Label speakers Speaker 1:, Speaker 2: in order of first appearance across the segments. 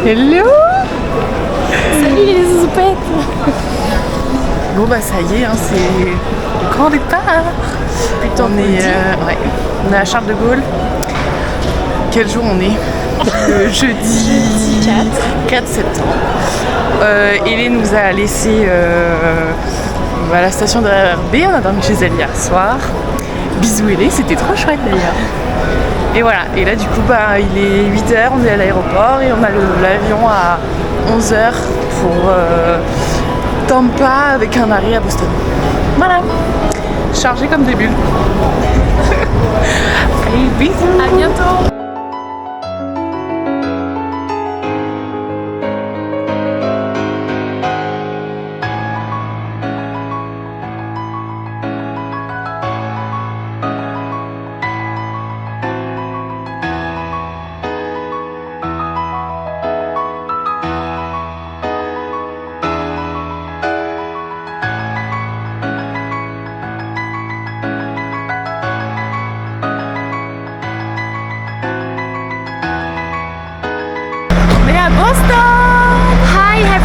Speaker 1: Hello.
Speaker 2: Salut les zoupettes.
Speaker 1: Bon bah ça y est, hein, c'est le grand départ. On est à Charles de Gaulle. Quel jour on est? Le jeudi 4 septembre. Hélène nous a laissé à la station de RERB. On a dormi chez elle hier soir. Bisous Hélène, c'était trop chouette d'ailleurs. Et voilà, et là du coup bah, il est 8h, on est à l'aéroport et on a l'avion à 11h pour Tampa avec un arrêt à Boston. Voilà, chargé comme des bulles. Allez, bisous.
Speaker 2: À bientôt.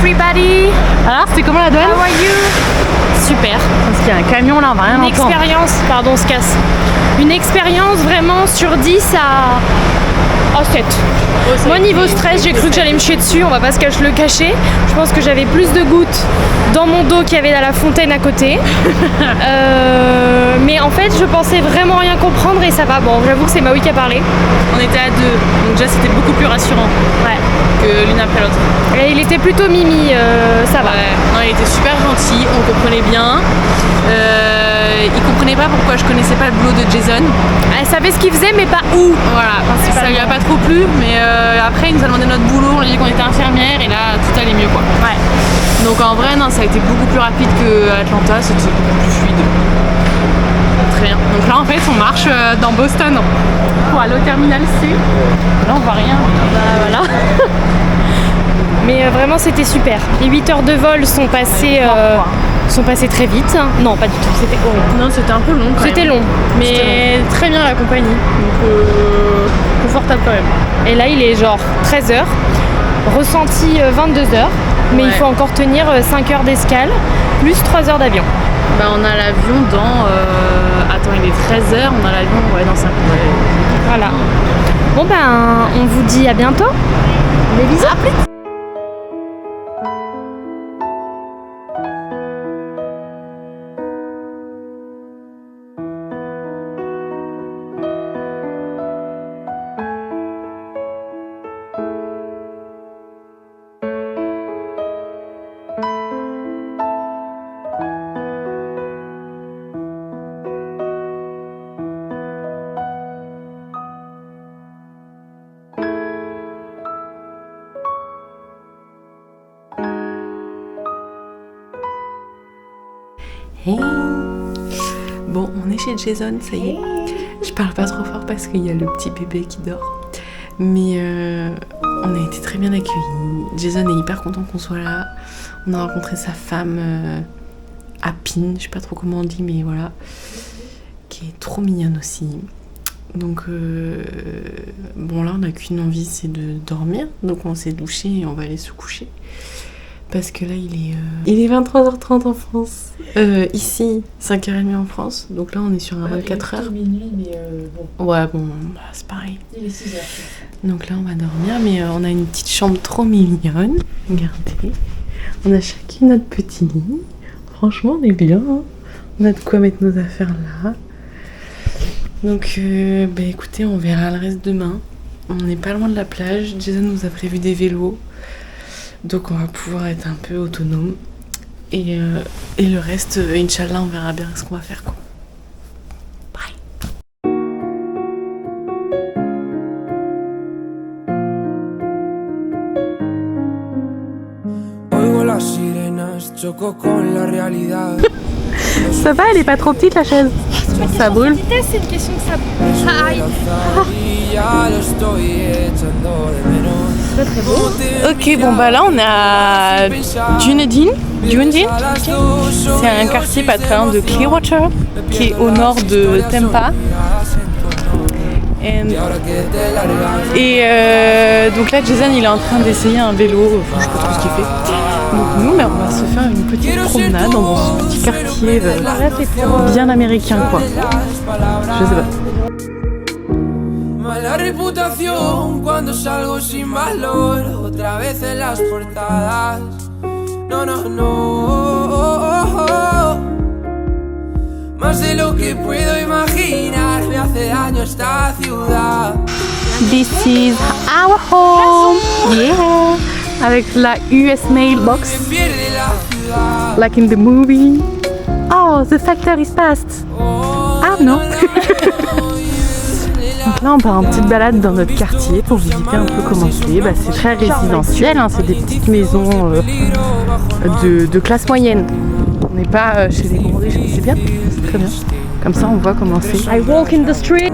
Speaker 2: Everybody.
Speaker 1: Alors, c'était comment la douane?
Speaker 2: How are you? Super.
Speaker 1: Parce qu'il y a un camion là, on va rien entendre.
Speaker 2: Une expérience, pardon, on se casse. Une expérience vraiment sur 10 à 7. Moi niveau stress, j'ai cru que j'allais me chier dessus, on va pas se le cacher. Je pense que j'avais plus de gouttes dans mon dos qu'il y avait à la fontaine à côté. Mais en fait, je pensais vraiment rien comprendre et ça va. Bon, j'avoue que c'est Maui qui a parlé.
Speaker 3: On était à 2, donc déjà c'était beaucoup plus rassurant que l'une après l'autre.
Speaker 2: Et il était plutôt mimi, ça va.
Speaker 3: Ouais. Non, il était super gentil, on comprenait bien. Il comprenait pas pourquoi je connaissais pas le boulot de Jason.
Speaker 2: Elle savait ce qu'il faisait mais pas où.
Speaker 3: Voilà, ça lui a pas trop plu, mais après il nous a demandé notre boulot, on lui a dit qu'on était infirmière et là tout allait mieux quoi.
Speaker 2: Ouais.
Speaker 3: Donc en vrai non, ça a été beaucoup plus rapide qu'Atlanta, c'était beaucoup plus fluide. Très bien. Donc là en fait on marche dans Boston pour aller au terminal C. Là on voit rien.
Speaker 2: Bah voilà. Mais vraiment c'était super. Les 8 heures de vol sont passées très vite. Non, pas du tout, c'était horrible.
Speaker 3: Non, c'était un peu long.
Speaker 2: C'était long.
Speaker 3: Mais très bien la compagnie. Donc confortable quand même.
Speaker 2: Et là il est genre 13h. Ressenti 22h. Mais il faut encore tenir 5 heures d'escale, plus 3 heures d'avion.
Speaker 3: Bah on a l'avion dans... Attends, il est 13h, on a l'avion dans 5 heures.
Speaker 2: Voilà. Bon ben, on vous dit à bientôt. Des bisous. À plus.
Speaker 1: Hey. Bon, on est chez Jason, ça y est. Je parle pas trop fort parce qu'il y a le petit bébé qui dort. Mais on a été très bien accueillis. Jason est hyper content qu'on soit là. On a rencontré sa femme Apine, je sais pas trop comment on dit, mais voilà. Qui est trop mignonne aussi. Donc bon là on n'a qu'une envie, c'est de dormir. Donc on s'est douché et on va aller se coucher. Parce que là il est 23h30 en France. Ici 5h30 en France. Donc là on est sur un 24h.
Speaker 3: Minuit, mais bon.
Speaker 1: Ouais bon bah, c'est pareil.
Speaker 3: Il est 6h.
Speaker 1: Donc là on va dormir, mais on a une petite chambre trop mignonne. Regardez. On a chacune notre petit lit. Franchement on est bien. Hein. On a de quoi mettre nos affaires là. Donc bah écoutez, on verra le reste demain. On n'est pas loin de la plage. Jason nous a prévu des vélos. Donc on va pouvoir être un peu autonome. Et le reste, Inch'Allah, on verra bien ce qu'on va faire quoi. Bye.
Speaker 4: Oigo las sirenas, choco con la realidad.
Speaker 1: Ça va, elle est pas trop petite la chaise. Ça brûle.
Speaker 2: C'est une question de ça. Aïe. Pas très beau.
Speaker 1: Ok, bon bah là on est à Dunedin. C'est un quartier pas très loin de Clearwater, qui est au nord de Tampa.
Speaker 3: Et donc là, Jason, il est en train d'essayer un vélo. Enfin, je sais pas trop ce qu'il fait. Donc nous, on va se faire une petite promenade dans ce petit quartier bien américain, quoi. Je sais pas.
Speaker 4: Mala reputación cuando salgo sin valor, otra vez en las portadas. No, no, no. Más de lo que puedo imaginar, me hace daño esta ciudad.
Speaker 3: This is our home. Yeah. Avec la US mailbox. Like in the movie. Oh, the factor is past. Ah non. Donc là, on part en petite balade dans notre quartier pour visiter un peu comment c'est. Bah, c'est très résidentiel, hein, c'est des petites maisons de classe moyenne. On n'est pas chez les gros riches, mais c'est bien, c'est très bien. Comme ça, on voit comment c'est. I walk in the street.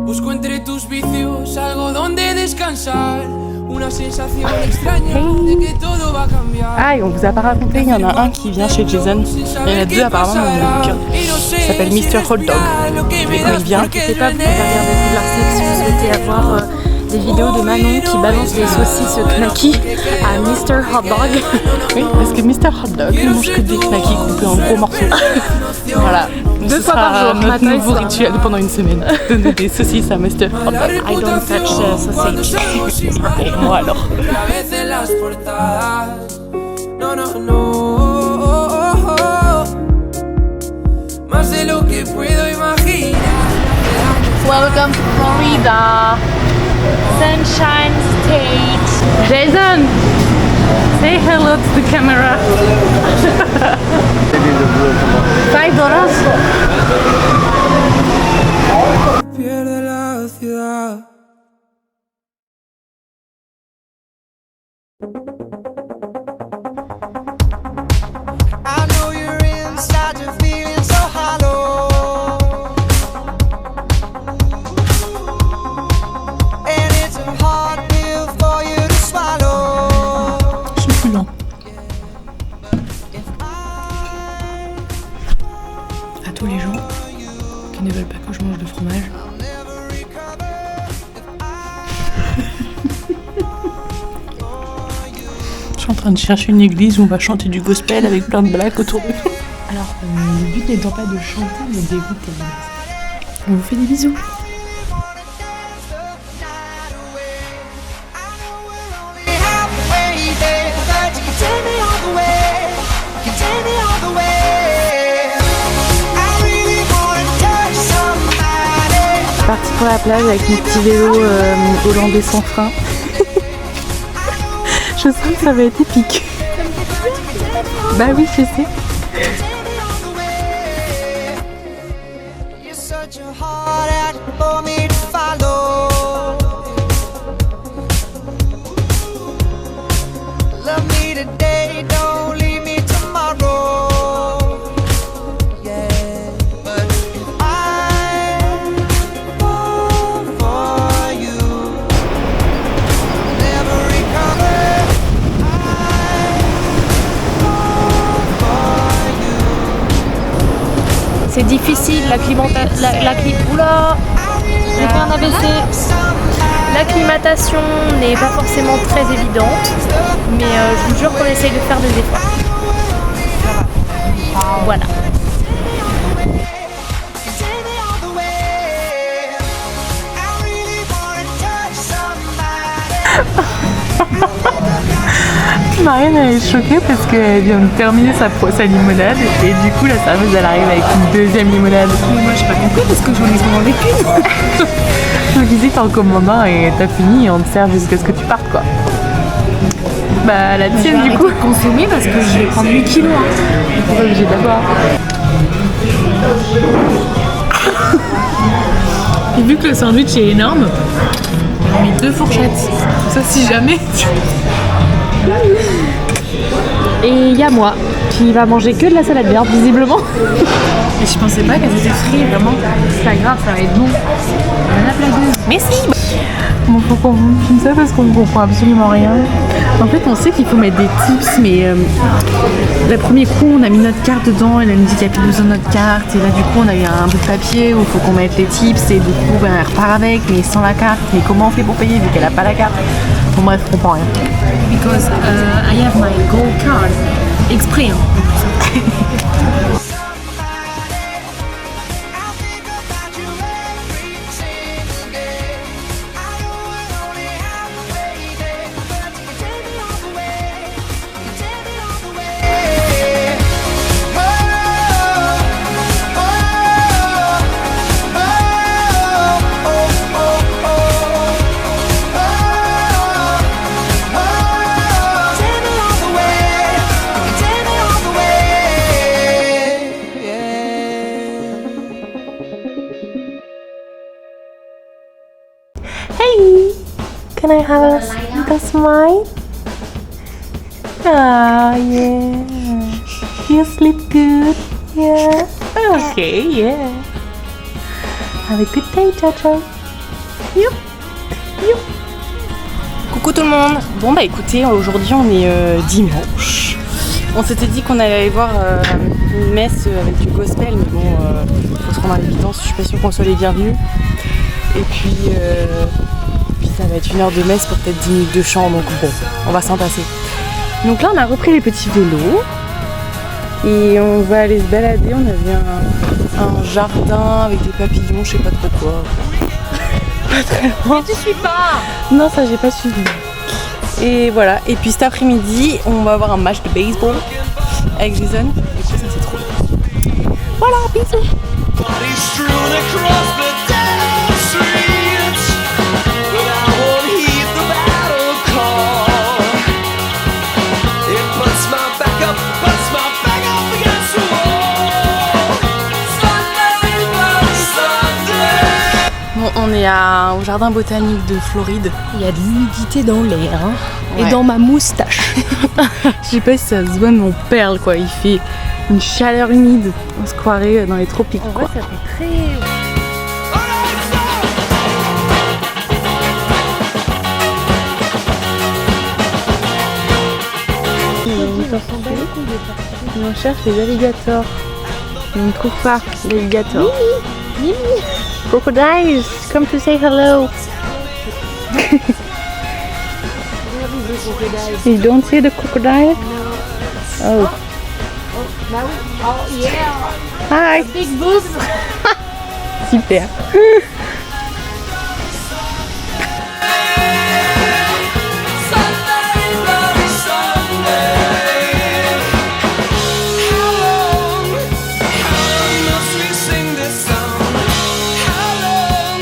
Speaker 4: Busco entre tus vicios algo donde descansar. Una sensación extraña de que todo va a cambiar.
Speaker 3: Ah, et on vous a pas raconté, il y en a un qui vient chez Jason. Il y en a deux apparemment dans le bouquin. Il s'appelle Mr. Hot Dog. Et quand il vient,
Speaker 2: N'hésitez pas, vous pouvez regarder Larsex si vous souhaitez avoir des vidéos de Manon qui balance des saucisses knacky à Mr. Hot Dog.
Speaker 3: oui, parce que Mr. Hot Dog ne mange que des knackis coupés en gros morceaux. Voilà.
Speaker 2: 2 fois par jour,
Speaker 3: notre nouveau rituel pendant une semaine. Donner des saucisses à Mr. Hot Dog.
Speaker 2: I don't touch sausage.
Speaker 3: Et moi alors.
Speaker 4: No, no, no. Más de lo que puedo imaginar.
Speaker 2: Welcome to Florida. Sunshine State.
Speaker 3: Jason, say hello to the camera. $5.
Speaker 4: Pierde la ciudad.
Speaker 5: I know you're inside, you're feeling so hollow. And it's a hard pill for you to swallow.
Speaker 3: Succulent. À tous les gens qui ne veulent pas que je mange de fromage. Je suis en train de chercher une église où on va chanter du gospel avec plein de blagues autour de nous. Alors, le but n'étant pas de chanter, mais d'écouter. On vous fait des bisous.
Speaker 5: Halfway there, but you can take me all the way. You can take me all the way. I really wanna touch somebody.
Speaker 3: Je suis partie pour la plage avec mon petit vélo hollandais sans frein. Je sens que ça va être épique. Bah oui, je sais.
Speaker 5: You're such a hard act for me to follow. Love me today, don't leave me tomorrow. Yeah, but if I fall for you, I'll never recover. I fall for you.
Speaker 2: C'est difficile, Oula, j'ai fait un AVC. L'acclimatation n'est pas forcément très évidente, mais je vous jure qu'on essaye de faire des efforts. Voilà.
Speaker 3: Marianne elle est choquée parce qu'elle vient de terminer sa limonade et du coup la serveuse elle arrive avec une deuxième limonade. Mais moi j'ai pas compris parce que j'en ai commandé qu'une. Je me disais t'en commandes un et t'as fini et on te sert jusqu'à ce que tu partes quoi. Bah la tienne du coup.
Speaker 2: Consommer parce que je vais prendre 8 kilos.
Speaker 3: On est obligé d'abord. Et vu que le sandwich est énorme, j'ai mis 2 fourchettes. Ça si jamais.
Speaker 2: Et il y a moi qui va manger que de la salade verte visiblement.
Speaker 3: Et je pensais pas qu'elles étaient frites vraiment. C'est pas grave, ça va être bon. Merci. Bon, faut qu'on filme ça parce qu'on comprend absolument rien. En fait, on sait qu'il faut mettre des tips, mais le premier coup, on a mis notre carte dedans et elle nous dit qu'il n'y a plus besoin de notre carte. Et là, du coup, on a eu un bout de papier où il faut qu'on mette les tips et du coup, elle repart avec, mais sans la carte. Mais comment on fait pour payer vu qu'elle n'a pas la carte? Bon, bref, on comprend rien.
Speaker 2: Because I have my gold card. Exprès.
Speaker 1: Hey, can I have a smile? Ah, yeah. You sleep good? Yeah. Okay, yeah. Have a good day, Jojo. Youp. Youp.
Speaker 3: Coucou tout le monde. Bon bah écoutez, aujourd'hui on est dimanche. On s'était dit qu'on allait aller voir une messe avec du gospel, mais bon, faut se rendre à l'évidence, je suis pas sûre qu'on soit les bienvenus. Et puis ça va être 1 heure de messe pour peut-être 10 minutes de chant, donc bon, on va s'en passer. Donc là on a repris les petits vélos et on va aller se balader. On avait un jardin avec des papillons, je sais pas trop quoi. Pas très loin.
Speaker 2: Tu suis pas.
Speaker 3: Non, ça j'ai pas suivi. Et voilà, et puis cet après-midi on va avoir un match de baseball avec Jason. Du coup ça c'est trop bien. Voilà, bisous.
Speaker 5: Bodies strewn across the dead streets, but I won't heed the battle call. It puts my back up against the wall. Sunday, bloody Sunday.
Speaker 3: Bon, on est au jardin botanique de Floride.
Speaker 2: Il y a de l'humidité dans l'air hein,
Speaker 3: Ouais.
Speaker 2: et dans ma moustache.
Speaker 3: Je sais pas si ça se voit, mais on perle quoi. Il fait une chaleur humide. On se croirait dans les tropiques
Speaker 2: En
Speaker 3: quoi.
Speaker 2: vrai, ça fait très.
Speaker 3: On cherche les alligators. On ne trouve pas l'alligator.
Speaker 2: Mimi.
Speaker 3: Crocodiles, come to say hello. You don't see the crocodile? Oh. Hi.
Speaker 2: Big boobs.
Speaker 3: Super.
Speaker 5: Sunday, bloody Sunday. How long must we sing this song? How long?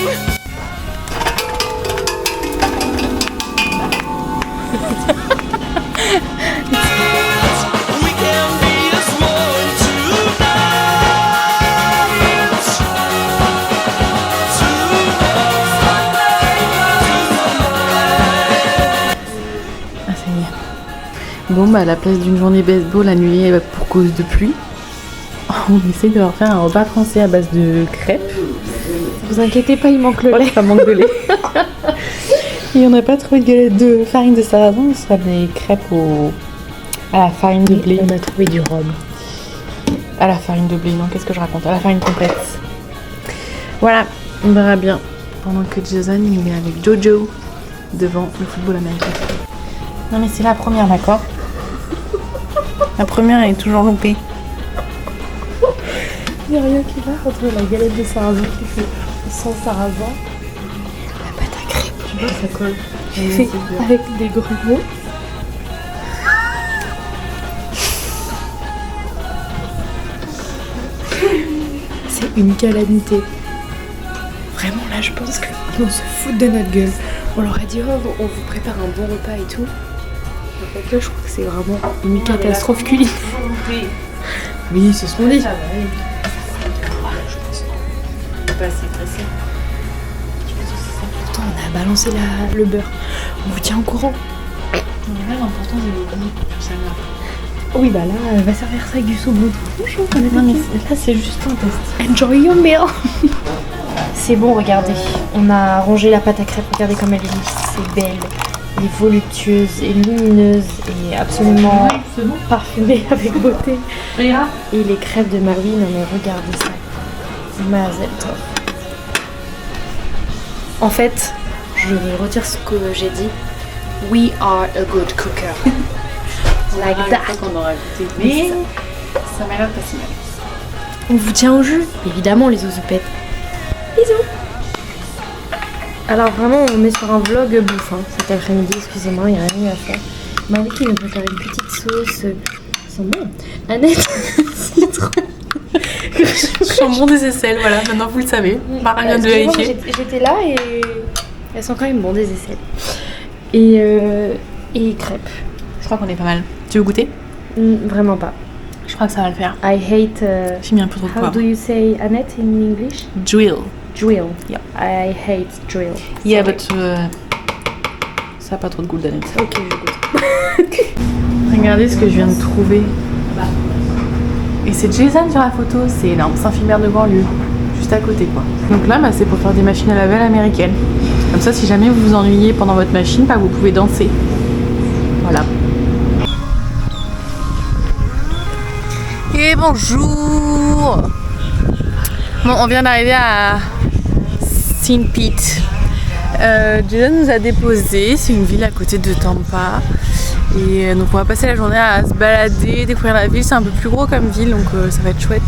Speaker 5: We can be as one tonight.
Speaker 3: Ah, ça y est. Bon, bah, à la place d'une journée baseball annulée pour cause de pluie, on essaie de leur faire un repas français à base de crêpes.
Speaker 2: Vous inquiétez pas, il manque le lait.
Speaker 3: Ça manque de lait. Et on n'a pas trouvé de galette de farine de sarrasin, ce sera des crêpes à la farine de blé.
Speaker 2: On a trouvé du rhum.
Speaker 3: À la farine de blé, non, qu'est-ce que je raconte? À la farine complète. Voilà, on verra bien. Pendant que Jason il est avec Jojo devant le football américain. Non mais c'est la première, d'accord? La première elle est toujours loupée.
Speaker 2: Il n'y a rien qui va entre la galette de sarrasin qui fait sans sarrasin. La pâte à crêpes.
Speaker 3: Tu vois, ça colle.
Speaker 2: Fait avec des grumeaux. C'est une calamité. Vraiment là je pense qu'ils vont se foutre de notre gueule. On leur a dit oh on vous prépare un bon repas et tout. En fait là je crois que c'est vraiment une catastrophe culinaire. Oui c'est ce qu'on dit. Pourtant on a balancé le beurre. On vous tient au courant.
Speaker 3: L'important c'est le goût pour celle-là.
Speaker 2: Oui bah là elle va servir ça avec du saumon. Bonjour,
Speaker 3: Non mais là c'est juste un test.
Speaker 2: Enjoy your meal. c'est bon, regardez. On a rangé la pâte à crêpes. Regardez comme elle est lisse, c'est belle. Elle est voluptueuse et lumineuse et absolument parfumée avec beauté. Et les crêpes de Marie, non mais regardez ça. Mazel tov. En fait, je retire ce que j'ai dit. We are a good cooker. Like that.
Speaker 3: On aurait goûté, mais ça m'a l'air pas si mal.
Speaker 2: On vous tient au jus, évidemment les osoupettes. Bisous. Alors vraiment, on est sur un vlog bouffe cet après-midi, excusez-moi, il n'y a rien mieux à faire. Marie qui vient de préparer une petite sauce. Ils sont bons. Annette, c'est trop...
Speaker 1: Chambon des aisselles, voilà, maintenant vous le savez. Marin vient de vérifier.
Speaker 2: J'étais là et elles sont quand même bonnes des aisselles. Et crêpes.
Speaker 1: Je crois qu'on est pas mal. Tu veux goûter?
Speaker 2: Vraiment pas.
Speaker 1: Je crois que ça va le faire.
Speaker 2: I hate...
Speaker 1: J'ai mis un peu trop de
Speaker 2: how
Speaker 1: poivre.
Speaker 2: do you say Annette in English?
Speaker 1: Drill.
Speaker 2: Drill.
Speaker 1: Yeah.
Speaker 2: I hate drill.
Speaker 1: Yeah,
Speaker 2: Sorry.
Speaker 1: but ça a pas trop de goût d'Annette.
Speaker 2: Ok, je goûte.
Speaker 1: Regardez ce que je viens de trouver. Et c'est Jason sur la photo, c'est énorme, Saint-Philbert de Grandlieu, juste à côté quoi. Donc là, c'est pour faire des machines à laver à l'américaine. Comme ça, si jamais vous vous ennuyez pendant votre machine, vous pouvez danser. Voilà. Et bonjour. Bon, on vient d'arriver à St. Pete. Jason nous a déposé, c'est une ville à côté de Tampa. Et donc on va passer la journée à se balader, découvrir la ville. C'est un peu plus gros comme ville, donc ça va être chouette.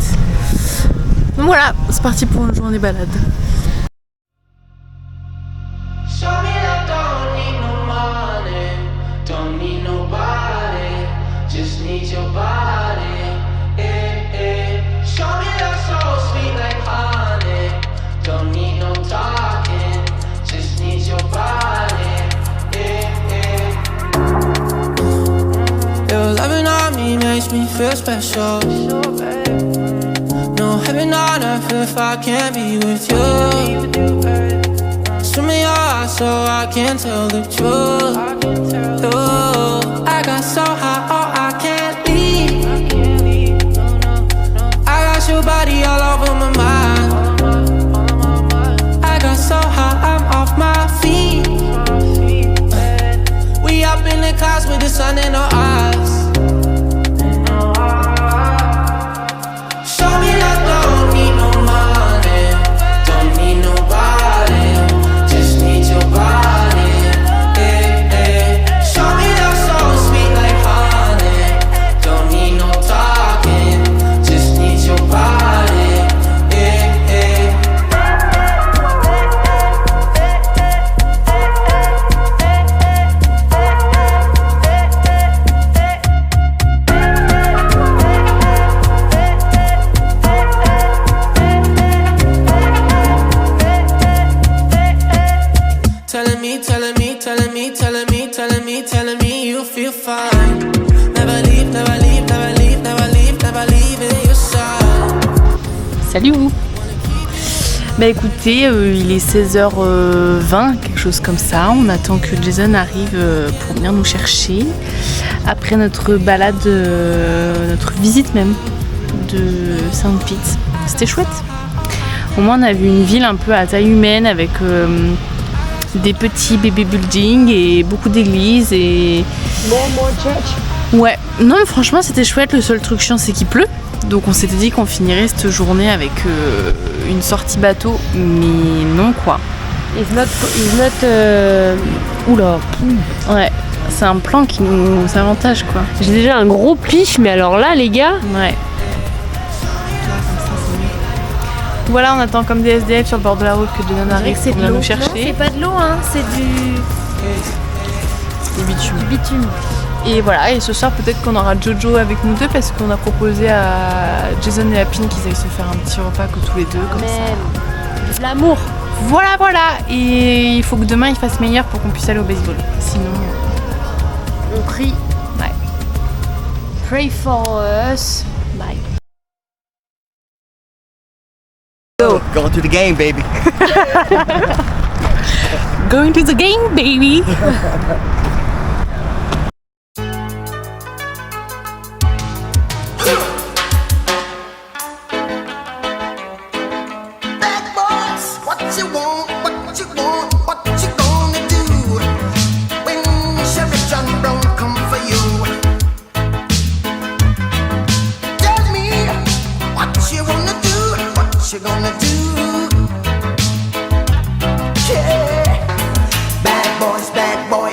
Speaker 1: Donc voilà, c'est parti pour une journée balade.
Speaker 5: Show me that don't need no money, don't need nobody, just need your body. Show me that so sweet like honey, don't need no talking, just need your body. Your loving on me makes me feel special. No heaven on earth if I can't be with you. Swim in your eyes so I can tell the truth. Ooh, I got so high, oh I can't leave. I got your body all over my mind. I got so high, I'm off my feet. We up in the clouds with the sun in our eyes. Show me that don't need no money, don't need nobody, just need your body. Show me that so sweet like honey, don't need no talking, just need your body. Telling me you feel fine. Never leave, never leave, never leave, never leave, never leave in your side.
Speaker 1: Salut vous. Bah écoutez, il est 16h20, quelque chose comme ça. On attend que Jason arrive pour venir nous chercher. Après notre balade, notre visite même de St. Pete. C'était chouette. Au moins on a vu une ville un peu à taille humaine avec des petits baby buildings et beaucoup d'églises et...
Speaker 2: More church.
Speaker 1: Ouais, non mais franchement c'était chouette, le seul truc chiant c'est qu'il pleut. Donc on s'était dit qu'on finirait cette journée avec une sortie bateau, mais non quoi.
Speaker 2: It's not oula.
Speaker 1: Ouais, c'est un plan qui nous avantage quoi.
Speaker 2: J'ai déjà un gros piche, mais alors là les gars.
Speaker 1: Ouais. Voilà, on attend comme des SDF sur le bord de la route que Jason arrive pour venir nous chercher.
Speaker 2: Non, c'est pas de l'eau, hein, c'est du
Speaker 1: bitume.
Speaker 2: bitume.
Speaker 1: Et voilà, et ce soir peut-être qu'on aura Jojo avec nous deux parce qu'on a proposé à Jason et à Pin qu'ils aillent se faire un petit repas que tous les deux comme ça.
Speaker 2: L'amour.
Speaker 1: Voilà. Et il faut que demain il fasse meilleur pour qu'on puisse aller au baseball. Sinon,
Speaker 2: On prie.
Speaker 1: ouais.
Speaker 2: Pray for us. Bye.
Speaker 6: Going to the game, baby.
Speaker 1: Going to the game, baby.
Speaker 5: Bad boys, watch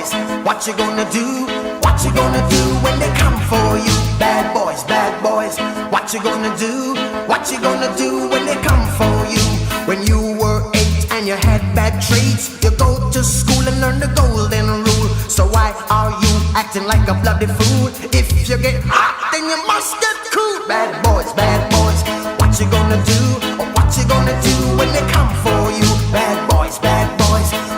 Speaker 5: boys, what you gonna do? What you gonna do when they come for you? Bad boys, what you gonna do? What you gonna do when they come for you? When you were 8 and you had bad traits, you go to school and learn the golden rule. So why are you acting like a bloody fool? If you get hot, then you must get cool. Bad boys, what you gonna do? Or what you gonna do when they come for you? Bad boys,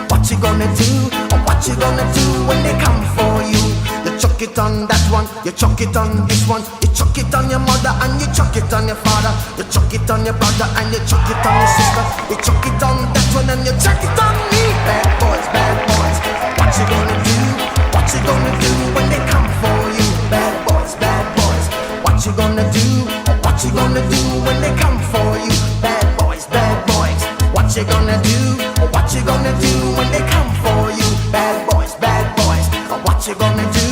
Speaker 5: what you gonna do? Or what you gonna do when they come for you? You chuck it on that one, you chuck it on this one, you chuck it on your mother and you chuck it on your father, you chuck it on your brother and you chuck it on your sister, you chuck it on that one and you chuck it on me. Bad boys, what you gonna do? What you gonna do when they come for you? Bad boys, what you gonna do? What you gonna do when they come for you? Bad boys, what you gonna do? What you gonna do when they come for you? Bad boys, what you gonna do?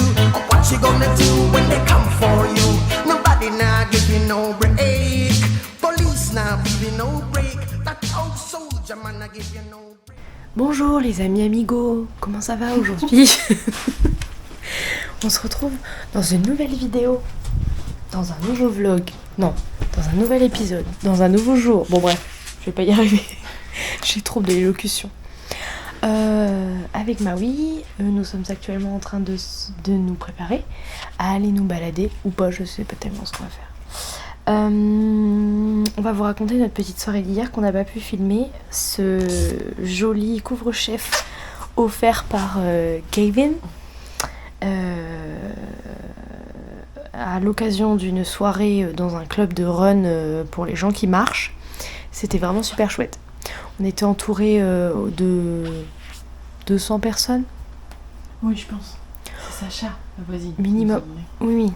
Speaker 5: What you gonna do when they come for you? Nobody now give you no break. Police now give you no break. That old soldier man now give you no break.
Speaker 2: Bonjour les amis amigos, comment ça va aujourd'hui? On se retrouve dans une nouvelle vidéo, dans un nouveau vlog, non, dans un nouvel épisode, dans un nouveau jour. Bon bref, je vais pas y arriver, j'ai trop d'élocution. Avec Maui, nous sommes actuellement en train de nous préparer à aller nous balader, ou pas, je sais pas tellement ce qu'on va faire. On va vous raconter notre petite soirée d'hier qu'on n'a pas pu filmer, ce joli couvre-chef offert par Kevin à l'occasion d'une soirée dans un club de run pour les gens qui marchent. C'était vraiment super chouette. On était entourés de 200 personnes.
Speaker 1: Oui, je pense. C'est Sacha, la voisine.
Speaker 2: Minimum. Oui.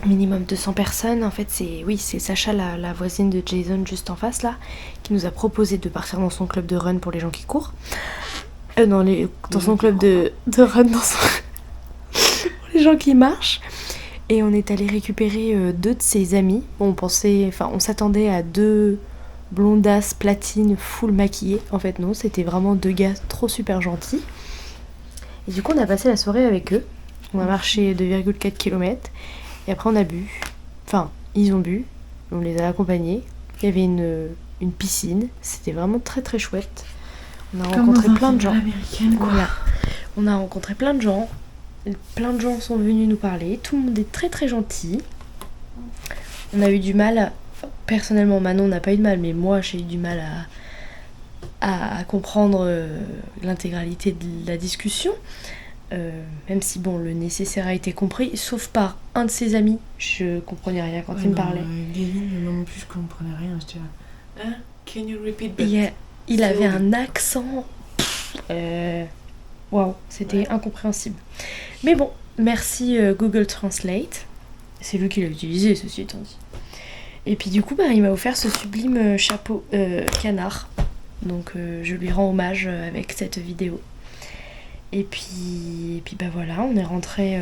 Speaker 2: Minimum 200 personnes. En fait, c'est Sacha, la voisine de Jason juste en face là, qui nous a proposé de partir dans son club de run pour les gens qui courent. Dans son club de run pour les gens qui marchent. Et on est allé récupérer 2 de ses amis. On s'attendait à 2 blondasses platines full maquillées. En fait non, c'était vraiment 2 gars trop super gentils. Et du coup on a passé la soirée avec eux. On a marché 2,4 km. Et après on a bu. Enfin, ils ont bu. On les a accompagnés. Il y avait une piscine. C'était vraiment très très chouette. On a rencontré plein de gens. Voilà. On a rencontré plein de gens. Plein de gens sont venus nous parler. Tout le monde est très très gentil. On a eu du mal. Personnellement, Manon n'a pas eu de mal, mais moi j'ai eu du mal à comprendre l'intégralité de la discussion. Même si bon, le nécessaire a été compris, sauf par un de ses amis. Je comprenais rien quand il me parlait.
Speaker 1: Gavin, moi non plus je comprenais rien. J'étais là. Hein? Can you repeat that?
Speaker 2: Il avait un accent. Waouh, c'était incompréhensible. Mais bon, merci Google Translate. C'est lui qui l'a utilisé, ceci étant dit. Et puis du coup, il m'a offert ce sublime chapeau canard. Donc je lui rends hommage avec cette vidéo. Et puis voilà, on est rentré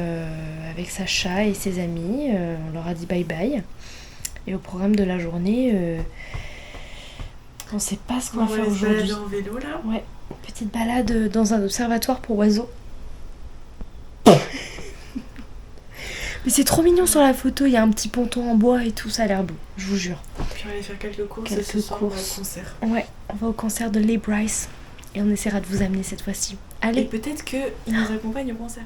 Speaker 2: avec Sacha et ses amis. On leur a dit bye bye. Et au programme de la journée, on sait pas ce qu'on va faire aujourd'hui.
Speaker 1: En vélo là.
Speaker 2: Ouais, petite balade dans un observatoire pour oiseaux. Mais c'est trop mignon sur la photo, il y a un petit ponton en bois et tout, ça a l'air beau, je vous jure.
Speaker 1: Puis on va aller faire quelques courses et ce soir on va au concert.
Speaker 2: Ouais, on va au concert de Lee Brice et on essaiera de vous amener cette fois-ci. Allez.
Speaker 1: Et peut-être qu'il nous accompagne au concert.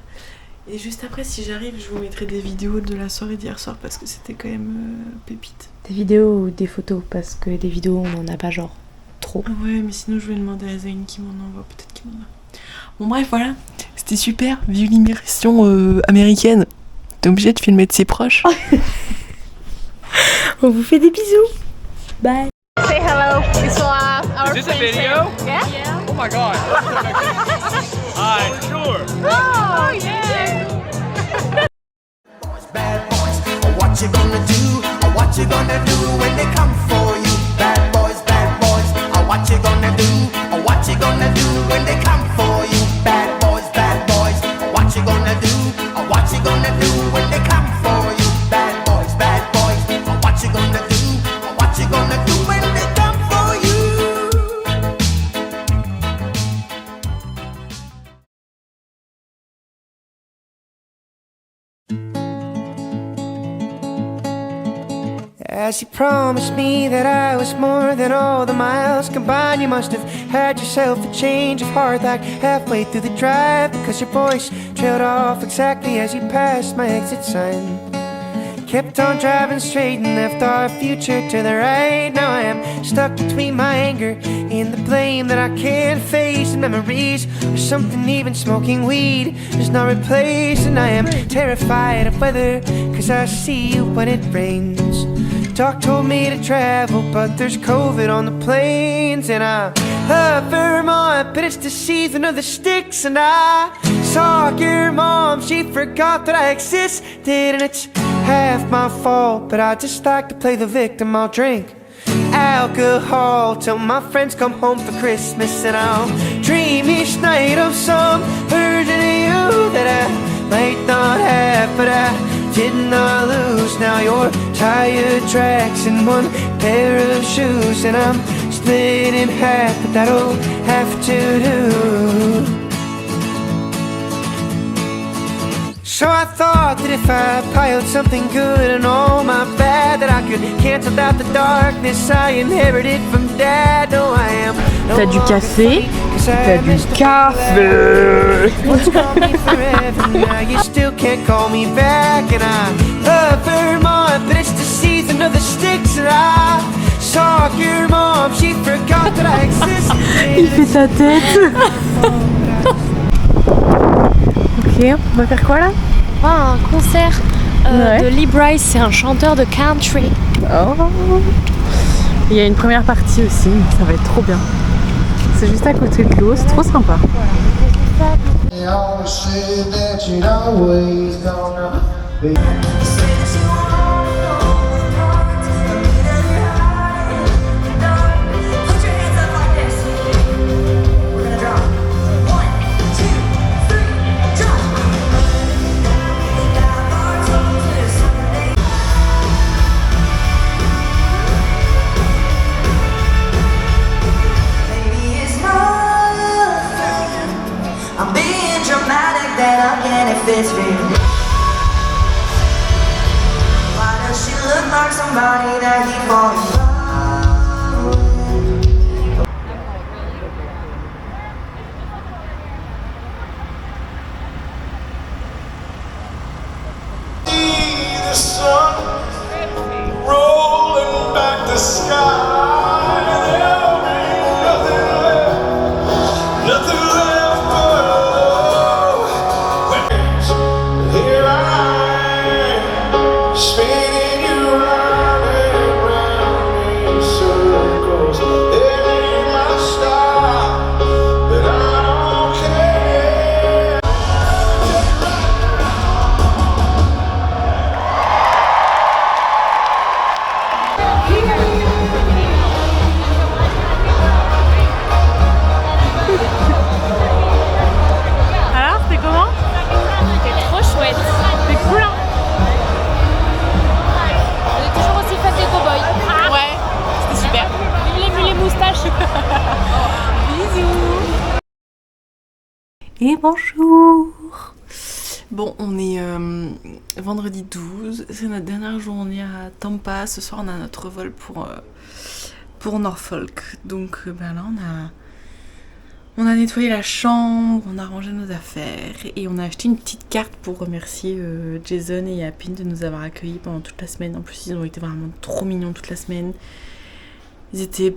Speaker 1: Et juste après, si j'arrive, je vous mettrai des vidéos de la soirée d'hier soir parce que c'était quand même pépite.
Speaker 2: Des vidéos ou des photos, parce que des vidéos on n'en a pas genre trop.
Speaker 1: Ah ouais, mais sinon je vais demander à Zayn qui m'en envoie, peut-être qu'il m'en a. Bon bref, voilà, c'était super, vive l'immersion américaine. T'es obligé de filmer de ses proches.
Speaker 2: On vous fait des bisous. Bye.
Speaker 7: Say hello. We saw our
Speaker 8: Is this a video?
Speaker 7: Yeah?
Speaker 8: Oh my god. Sure.
Speaker 7: Oh, yeah.
Speaker 5: Bad boys, what you gonna do? What you gonna do when they come for you? Bad boys, what you gonna do? What you gonna do when they come for you? Bad boys, what you gonna do? What you gonna do when they come for you? Bad boys, what you gonna do? What you gonna do when they come for you? As you promised me that I was more than all the miles combined, you must have had yourself a change of heart like halfway through the drive, because your voice trailed off exactly as you passed my exit sign. Kept on driving straight and left our future to the right. Now I am stuck between my anger and the blame that I can't face, and memories or something even smoking weed does not replace. And I am terrified of weather, cause I see you when it rains. Doc told me to travel, but there's COVID on the planes. And I love Vermont, but it's the season of the sticks. And I saw your mom, she forgot that I existed. And it's half my fault, but I just like to play the victim. I'll drink alcohol till my friends come home for Christmas, and I'll dream each night of some version of you that I might not have, but I did not lose. Now your tire tracks in one pair of shoes, and I'm split in half, but that'll have to do. So I thought that if I piled something good and all my bad, that I could cancel out the darkness I inherited from Dad. No, I am no
Speaker 3: T'as du café.
Speaker 5: T'as du café. Once called me forever, now you still can't call me back. And I love Vermont, but it's the season of the sticks. And I saw your mom, she forgot that I existed.
Speaker 3: Il fait sa tête. Ok, on va faire quoi là?
Speaker 2: Un concert de Lee Brice, c'est un chanteur de country.
Speaker 3: Oh. Il y a une première partie aussi, ça va être trop bien. C'est juste à côté de l'eau, c'est trop sympa.
Speaker 8: It's real. Why does she look like somebody that he fall in love with? See the sun rolling back the sky. There'll be nothing left, nothing left. Spinning you round and round in circles. It ain't my style, but I don't care.
Speaker 3: Alors, c'était comment?
Speaker 2: C'était trop chouette.
Speaker 3: C'était cool hein?
Speaker 2: On est toujours aussi fans des cowboys.
Speaker 3: Ouais, c'était super.
Speaker 2: Vive les moustaches.
Speaker 3: Bisous.
Speaker 1: Et bonjour. Bon, on est vendredi 12, c'est notre dernière journée à Tampa. Ce soir, on a notre vol pour Norfolk. Donc ben là, on a nettoyé la chambre, on a rangé nos affaires et on a acheté une petite carte pour remercier Jason et Yapin de nous avoir accueillis pendant toute la semaine. En plus, ils ont été vraiment trop mignons toute la semaine. Ils étaient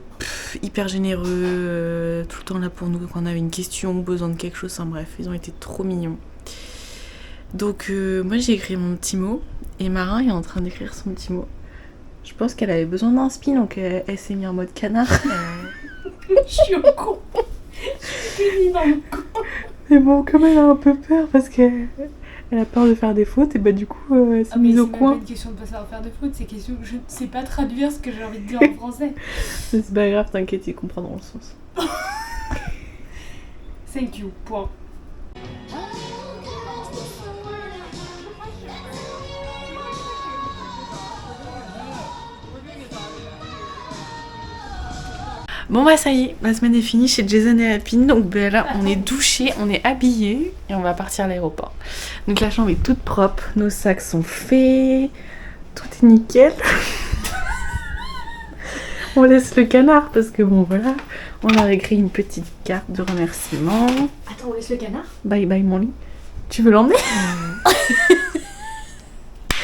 Speaker 1: hyper généreux, tout le temps là pour nous quand on avait une question, besoin de quelque chose, enfin bref, ils ont été trop mignons. Donc moi j'ai écrit mon petit mot et Marin est en train d'écrire son petit mot. Je pense qu'elle avait besoin d'un spin, donc elle s'est mise en mode canard. Je suis au con. Je suis dans le con. Mais bon, comme elle a un peu peur parce qu'elle a peur de faire des fautes, et bah du coup elle s'est mise au coin.
Speaker 9: C'est pas une question de pas savoir faire de fautes, c'est question que je ne sais pas traduire ce que j'ai envie de dire en français.
Speaker 1: C'est pas grave, t'inquiète, ils comprendront le sens.
Speaker 9: Thank you, point.
Speaker 1: Bon bah ça y est, la semaine est finie chez Jason et Yapin, donc bah, là on est douchés, on est habillés et on va partir à l'aéroport. Donc la chambre est toute propre, nos sacs sont faits, tout est nickel. On laisse le canard parce que bon voilà, on a écrit une petite carte de remerciement.
Speaker 2: Attends, on laisse le canard?
Speaker 1: Bye bye mon lit. Tu veux l'emmener?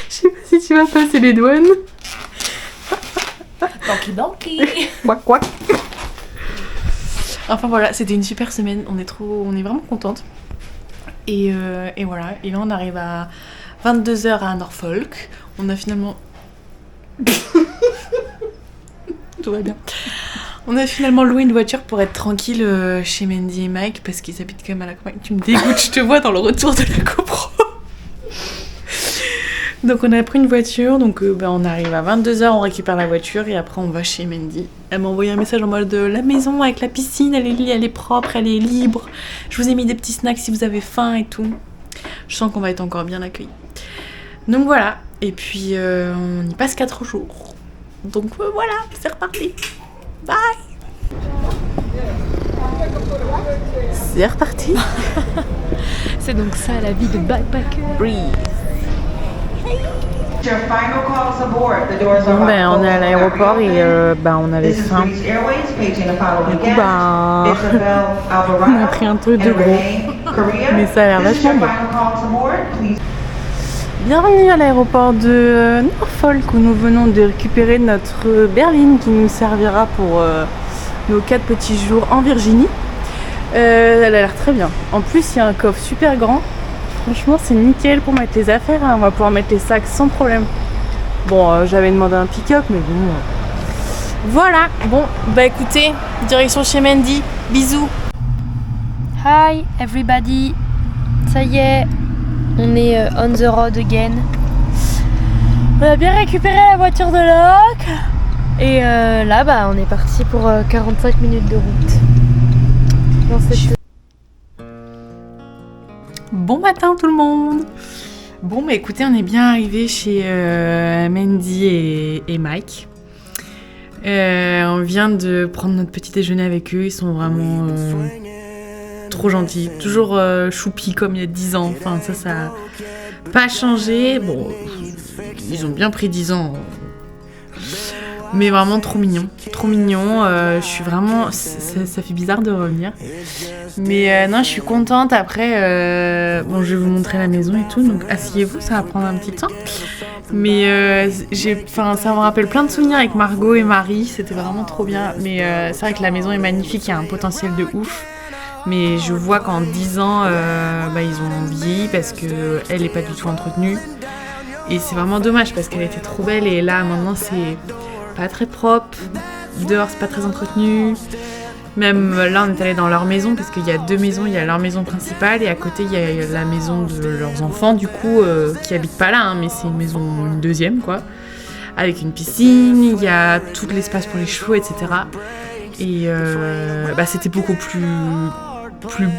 Speaker 1: Je sais pas si tu vas passer les douanes.
Speaker 2: Donkey.
Speaker 1: Quack quack. Enfin voilà, c'était une super semaine. On est vraiment contente. Et voilà. Et là on arrive à 22h à Norfolk. On a finalement. Tout va bien. On a finalement loué une voiture pour être tranquille chez Mandy et Mike parce qu'ils habitent quand même à la campagne. Tu me dégoûtes, je te vois dans le retour de la GoPro. Donc on a pris une voiture, donc on arrive à 22h, on récupère la voiture et après on va chez Mandy. Elle m'a envoyé un message en mode la maison avec la piscine, elle est propre, elle est libre. Je vous ai mis des petits snacks si vous avez faim et tout. Je sens qu'on va être encore bien accueillis. Donc voilà, et puis on y passe 4 jours. Donc voilà, c'est reparti. Bye. C'est reparti.
Speaker 2: C'est donc ça la vie de backpacker.
Speaker 1: Breathe. Bon, on est à l'aéroport et on avait faim. Du coup, on a pris un truc de gros. Mais ça a l'air vachement bon. Bienvenue à l'aéroport de Norfolk où nous venons de récupérer notre berline qui nous servira pour nos 4 petits jours en Virginie. Elle a l'air très bien. En plus, il y a un coffre super grand. Franchement, c'est nickel pour mettre les affaires. Hein. On va pouvoir mettre les sacs sans problème. Bon, j'avais demandé un pick-up, mais bon. Voilà. Bon, écoutez, direction chez Mandy. Bisous.
Speaker 2: Hi everybody. Ça y est, on est on the road again. On a bien récupéré la voiture de Locke. Et là, on est parti pour 45 minutes de route. Dans cette...
Speaker 1: Bon matin tout le monde. Bon écoutez, on est bien arrivé chez Mandy et Mike. On vient de prendre notre petit déjeuner avec eux. Ils sont vraiment trop gentils. Toujours choupis comme il y a 10 ans. Enfin ça n'a pas changé. Bon, ils ont bien pris 10 ans. Mais vraiment trop mignon. Trop mignon. Je suis vraiment... Ça fait bizarre de revenir. Mais non, je suis contente. Après, je vais vous montrer la maison et tout. Donc, asseyez-vous, ça va prendre un petit temps. Mais ça me rappelle plein de souvenirs avec Margot et Marie. C'était vraiment trop bien. Mais c'est vrai que la maison est magnifique. Il y a un potentiel de ouf. Mais je vois qu'en 10 ans, ils ont vieilli parce qu'elle n'est pas du tout entretenue. Et c'est vraiment dommage parce qu'elle était trop belle. Et là, maintenant, c'est pas très propre. Dehors, c'est pas très entretenu. Même là, on est allé dans leur maison parce qu'il y a 2 maisons. Il y a leur maison principale et à côté, il y a la maison de leurs enfants, du coup, qui habitent pas là, hein, mais c'est une deuxième, quoi. Avec une piscine, il y a tout l'espace pour les chevaux, etc. Et c'était beaucoup plus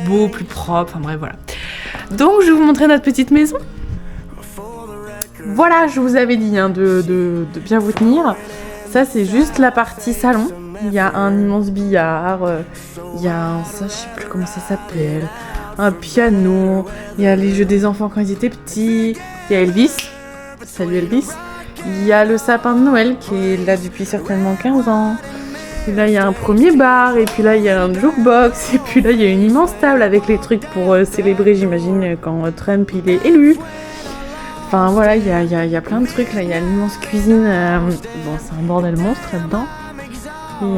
Speaker 1: beau, plus propre. Enfin bref, voilà. Donc, je vais vous montrer notre petite maison. Voilà, je vous avais dit de bien vous tenir. Ça, c'est juste la partie salon. Il y a un immense billard, il y a je sais plus comment ça s'appelle, un piano, il y a les jeux des enfants quand ils étaient petits, il y a Elvis, salut Elvis, il y a le sapin de Noël qui est là depuis certainement 15 ans, et là il y a un premier bar, et puis là il y a un jukebox, et puis là il y a une immense table avec les trucs pour célébrer, j'imagine, quand Trump il est élu. Enfin voilà, il y a plein de trucs, là il y a l'immense cuisine, c'est un bordel monstre là-dedans. Il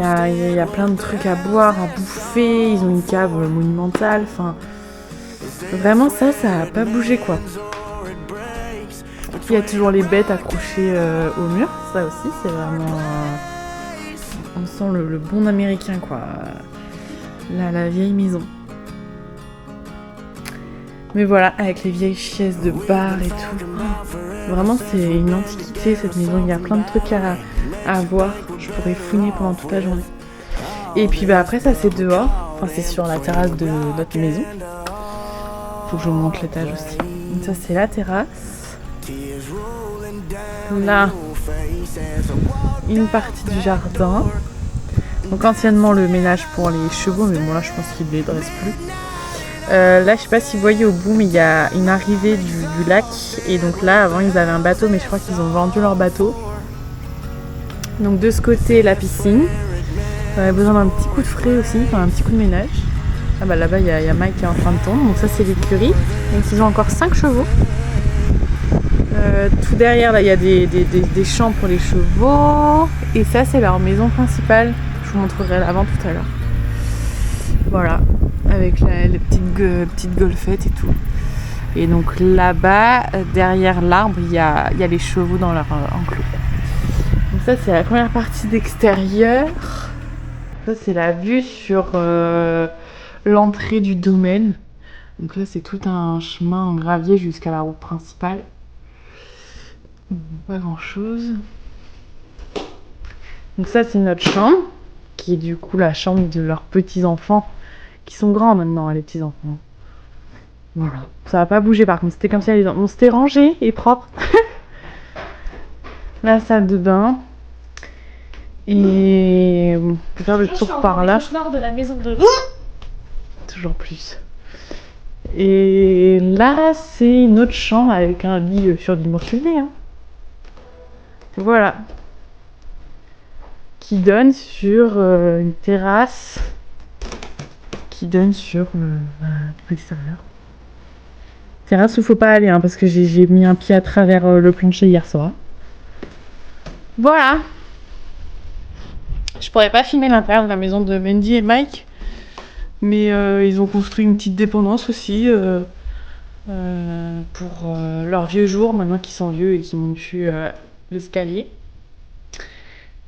Speaker 1: y a plein de trucs à boire, à bouffer, ils ont une cave monumentale, enfin... Vraiment ça a pas bougé quoi. Il y a toujours les bêtes accrochées au mur, ça aussi c'est vraiment... on sent le bon américain quoi. La vieille maison. Mais voilà, avec les vieilles chaises de bar et tout. Vraiment c'est une antiquité cette maison, il y a plein de trucs à voir. Je pourrais fouiner pendant toute la journée. Et puis après ça c'est dehors. Enfin c'est sur la terrasse de notre maison. Faut que je vous montre l'étage aussi. Donc ça c'est la terrasse. Là, une partie du jardin. Donc anciennement le ménage pour les chevaux, mais bon là je pense qu'ils ne les dressent plus. Là je sais pas si vous voyez au bout, mais il y a une arrivée du lac. Et donc là avant ils avaient un bateau, mais je crois qu'ils ont vendu leur bateau.
Speaker 3: Donc de ce côté, la piscine. On a besoin d'un petit coup de frais aussi, enfin un petit coup de ménage. Ah bah là-bas, il y a Mike qui est en train de tondre. Donc ça, c'est l'écurie. Donc ils ont encore 5 chevaux. Tout derrière, là, il y a des champs pour les chevaux. Et ça, c'est leur maison principale. Je vous montrerai l'avant tout à l'heure. Voilà, avec les petites golfettes et tout. Et donc là-bas, derrière l'arbre, il y a les chevaux dans leur enclos. Donc ça, c'est la première partie d'extérieur. Ça, c'est la vue sur l'entrée du domaine. Donc là, c'est tout un chemin en gravier jusqu'à la route principale. Pas grand-chose. Donc ça, c'est notre chambre, qui est du coup la chambre de leurs petits-enfants, qui sont grands maintenant, les petits-enfants. Voilà. Ça va pas bouger par contre, c'était comme ça, bon, c'était rangé et propre. La salle de bain. Et on peut faire le tour par là.
Speaker 2: Cauchemar de la maison de...
Speaker 3: Toujours plus. Et là, c'est une autre chambre avec un lit surdimensionné. Hein. Voilà. Qui donne sur une terrasse qui donne sur l'extérieur. Terrasse où il faut pas aller, hein, parce que j'ai mis un pied à travers le plancher hier soir. Voilà. Je pourrais pas filmer l'intérieur de la maison de Mandy et Mike, mais ils ont construit une petite dépendance aussi pour leurs vieux jours, maintenant qu'ils sont vieux et qu'ils montent plus l'escalier.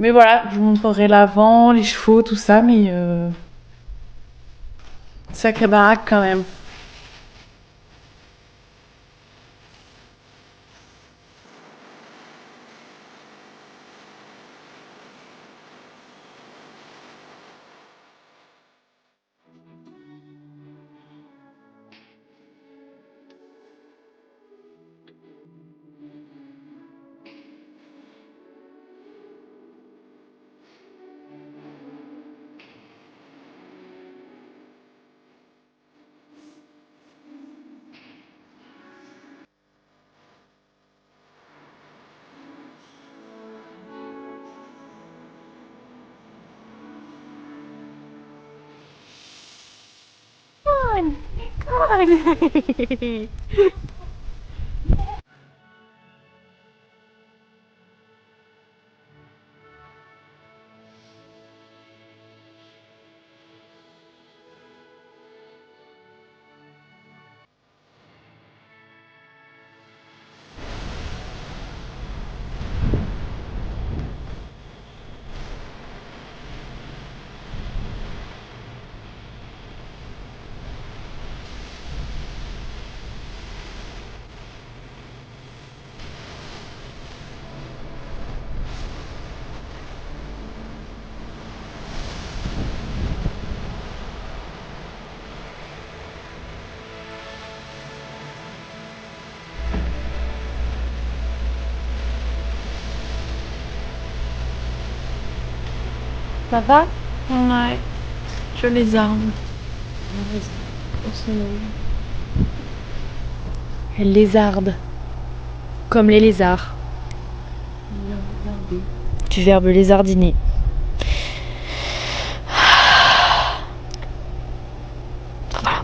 Speaker 3: Mais voilà, je vous montrerai l'avant, les chevaux, tout ça, mais sacrée baraque quand même. Ça va? Ouais. Je les arme.
Speaker 2: Elle lézarde. Comme les lézards. Du verbe lézardiner. Voilà.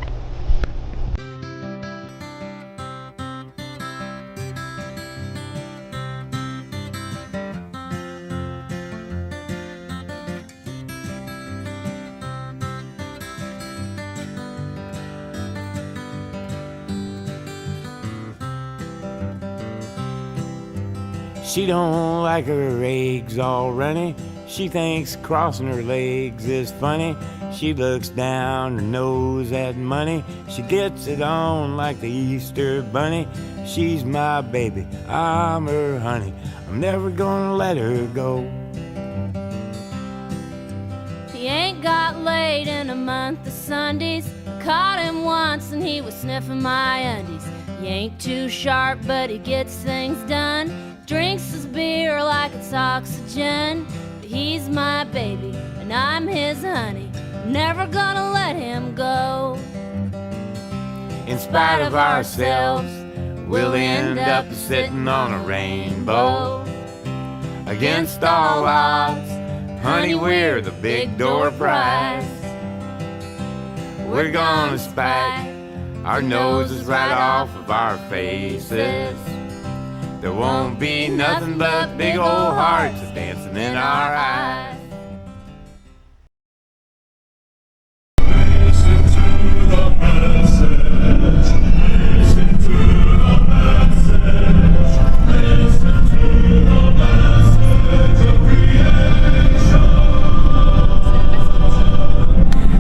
Speaker 10: She don't like her eggs all runny. She thinks crossing her legs is funny. She looks down her nose at money. She gets it on like the Easter bunny. She's my baby, I'm her honey. I'm never gonna let her go.
Speaker 11: He ain't got laid in a month of Sundays. Caught him once and he was sniffing my undies. He ain't too sharp, but he gets things done. Drinks his beer like it's oxygen. But he's my baby and I'm his honey. I'm never gonna let him go.
Speaker 10: In spite of ourselves, we'll end up sitting on a rainbow. against all odds. Honey, we're the big door prize. We're gonna spike our noses right off of our faces. There won't be nothing but big old hearts dancing in our eyes.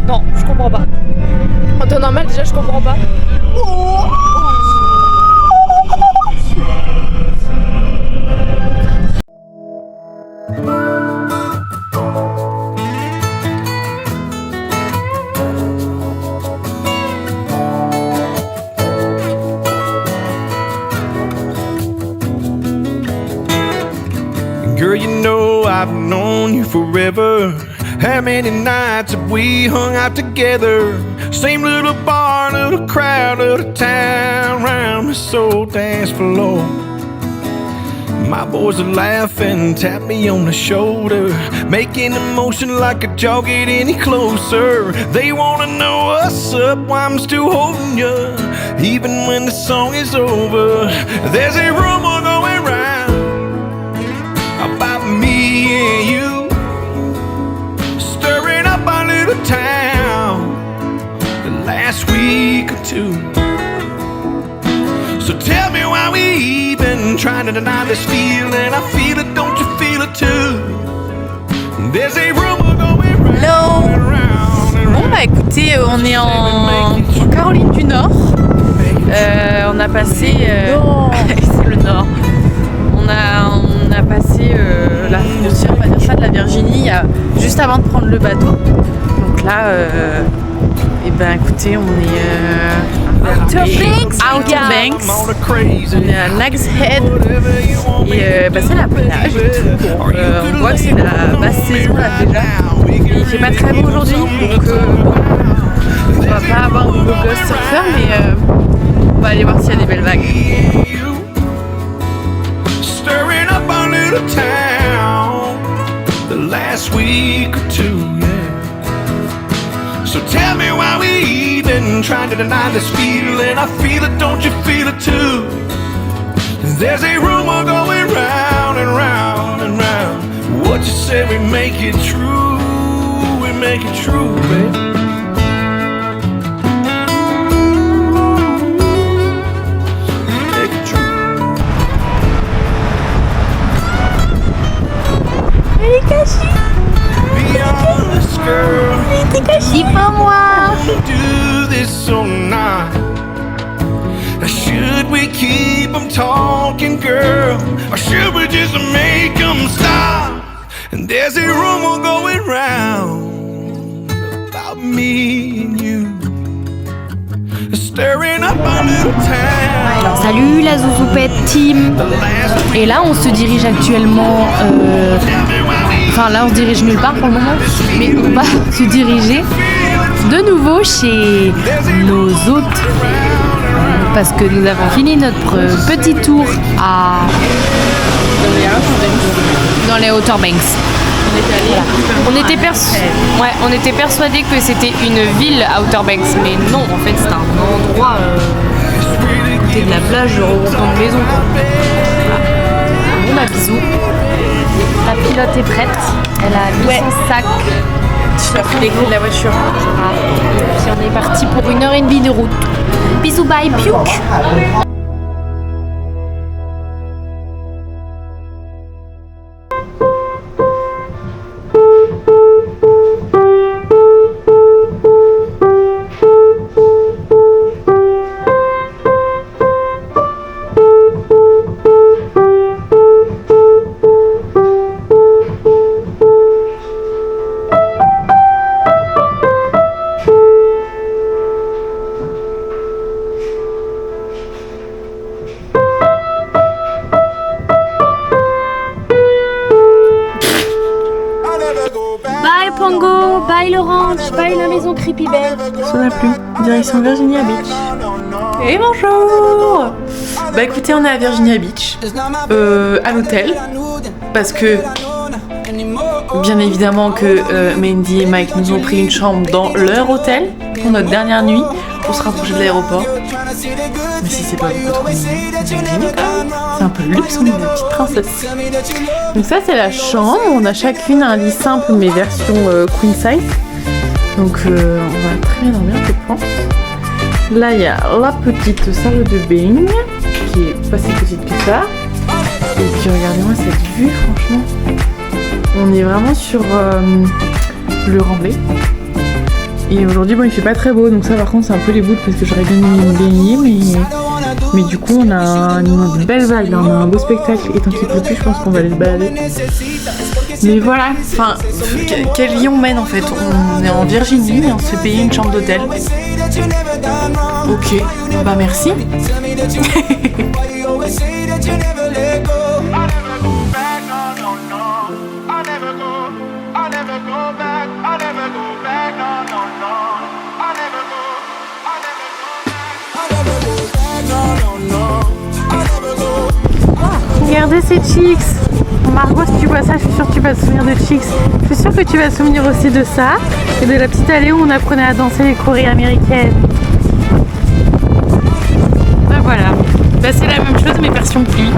Speaker 2: Non, je comprends pas. En temps normal, déjà, je comprends pas.
Speaker 12: Girl, you know I've known you forever. How many nights have we hung out together? Same little bar, little crowd, little town round this old dance floor. My boys are laughing, tap me on the shoulder, making a motion like a jaw get any closer. They wanna know what's up, why I'm still holding you, even when the song is over. There's a rumor going round about me and you, stirring up our little town the last week or two. So tell me why we even trying to deny this feeling. I feel it, don't you feel it too? There's a rumor going round.
Speaker 1: Hello. Bon bah écoutez, on est en Caroline du Nord. On a passé c'est le Nord. On a passé la frontière, on va dire ça, de la Virginie juste avant de prendre le bateau. Donc là, et ben écoutez, on est Outer Banks. On est à Nags Head et bah, c'est la plage et tout. On voit que c'est la basse saison là déjà. Et il fait pas très beau aujourd'hui, donc on va pas avoir de beau gosse surfeur, mais on va aller voir s'il y a des belles vagues.
Speaker 12: Stirring up our little town the last week or two, yeah. So tell me why we even trying to deny this feeling. I feel it, don't you feel it too? There's a rumor going round and round and round. What you say, we make it true, we make it true, baby.
Speaker 2: T'es caché pour moi.
Speaker 12: Do this or not? Should we keep them talking, girl? Or should we just make them stop? And there's a rumor going round about me and you, stirring up our little town.
Speaker 2: Alors salut la Zouzoupette team. Et là on se dirige actuellement enfin là on se dirige nulle part pour le moment, mais on va se diriger de nouveau chez nos hôtes parce que nous avons fini notre petit tour dans les Outer Banks. On était persuadés que c'était une ville Outer Banks, mais non, en fait c'est un endroit à côté de la plage regroupement de maisons. Voilà. Bon bah bisous. La pilote est prête, elle a mis son sac. Tu as pris les clés de la voiture. Et puis on est parti pour 1h30 de route. Bisous, bye, piouk. Bye Pongo, bye l'orange, bye la maison Creepy Belle.
Speaker 1: Ça n'a plus. Direction Virginia Beach. Et bonjour. Bah Bah écoutez, on est à Virginia Beach, à l'hôtel, parce que bien évidemment que Mandy et Mike nous ont pris une chambre dans leur hôtel pour notre dernière nuit, pour se rapprocher de l'aéroport. Mais si c'est pas beaucoup trop mignon, c'est un peu le luxe, on est des petites princesses. Donc ça c'est la chambre, on a chacune un lit simple mais version queen size. Donc on va très bien dormir je pense. Là il y a la petite salle de bain qui est pas si petite que ça. Et puis regardez-moi cette vue franchement. On est vraiment sur le Remblai. Et aujourd'hui bon il fait pas très beau donc ça par contre c'est un peu les boules parce que j'aurais bien aimé me baigner mais du coup on a une belle vague, on a un beau spectacle et tant qu'il pleut plus je pense qu'on va aller se balader. Mais voilà, enfin quelle vie on mène en fait, on est en Virginie et on se fait payer une chambre d'hôtel. Ok, bah merci.
Speaker 2: Regardez ces chicks. Margot, si tu vois ça, je suis sûre que tu vas te souvenir de chicks. Je suis sûre que tu vas te souvenir aussi de ça et de la petite allée où on apprenait à danser les chorés américaines. Ben voilà. Ben c'est la même chose mais version pluie.